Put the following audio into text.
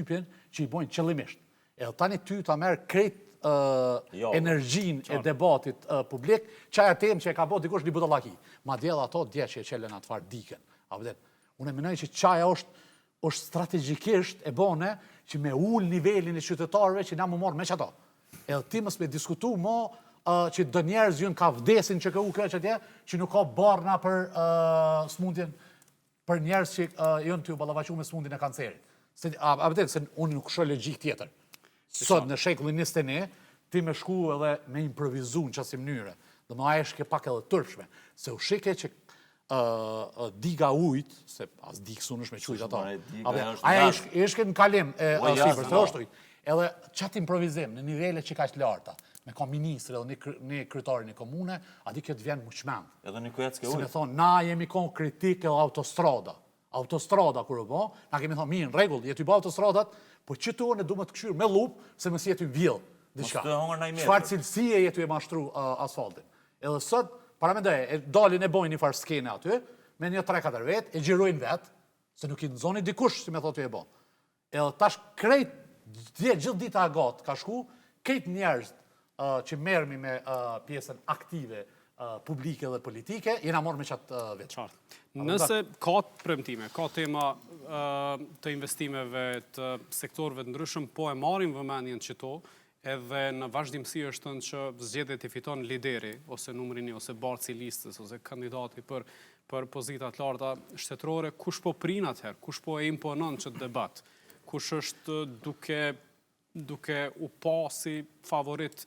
përshtypjen që i bojnë qëllimisht. Edhe tani ty ta merr krejt energjinë e debatit publik, çaja temë që e ka bërë dikush një budallaki. Madje edhe ato dje që e çelën atë far dikën. A vëdet? Unë mendoj që çaja është strategjikisht e bone që me ul nivelin e qytetarëve që na më morë me çato. Edhe ti mos me diskutu mo që do njerëz jun ka vdesin që ka u kjo çatje, që nuk ka barna për smundjen për njerëz që janë të ballavaçuar me smundjen e kancerit. A vëdet se unë nuk shoh logjik tjetër. Sot në shekullin 21, ti me shku edhe me improvizu në qasi mënyre. Dhe më aje shke pak edhe tërshme. Se u shike që diga ujt, se as diksu nësh me qujt ato. Aja ishke në kalim e sipër, se është ujt. Edhe qatë improvizim në nivele që ka që larta, me ka ministrë edhe një kryetarin e komune, adi këtë vjen muqmen. Edhe një kujatske ujt. Se me thonë, na jemi kon kritik edhe autostrada. Autostrada kërë bo, na kemi thonë, mirë, në regull, jetu i ba autostradat, po që të ne du me të këshyrë me lup, se mësë jetu i vjellë. Çfarë cilësie jetu e mashtru asfaltin. Edhe sot, para me dhe, dalin e bojnë një farë skene aty, me një 3-4 vetë, e gjirojnë vetë, se nuk i në zoni dikush, si me thotë e bo. Edhe tash krejt, gjithë dita agat, ka shku, krejt njerëz që merrmi me pjesën aktive publike dhe politike, jena morë me qatë vetë. Nëse ka premtime, ka tema të investimeve të sektorëve të ndryshëm, po e marrim vëmendjen qëto, edhe në vazhdimësi është në që zgjedhjet i fiton lideri, ose numri 1, ose barci listës, ose kandidati për pozitat larta shtetërore, kush po prin atëherë, kush po e imponon që debat, kush është duke u pa si favorit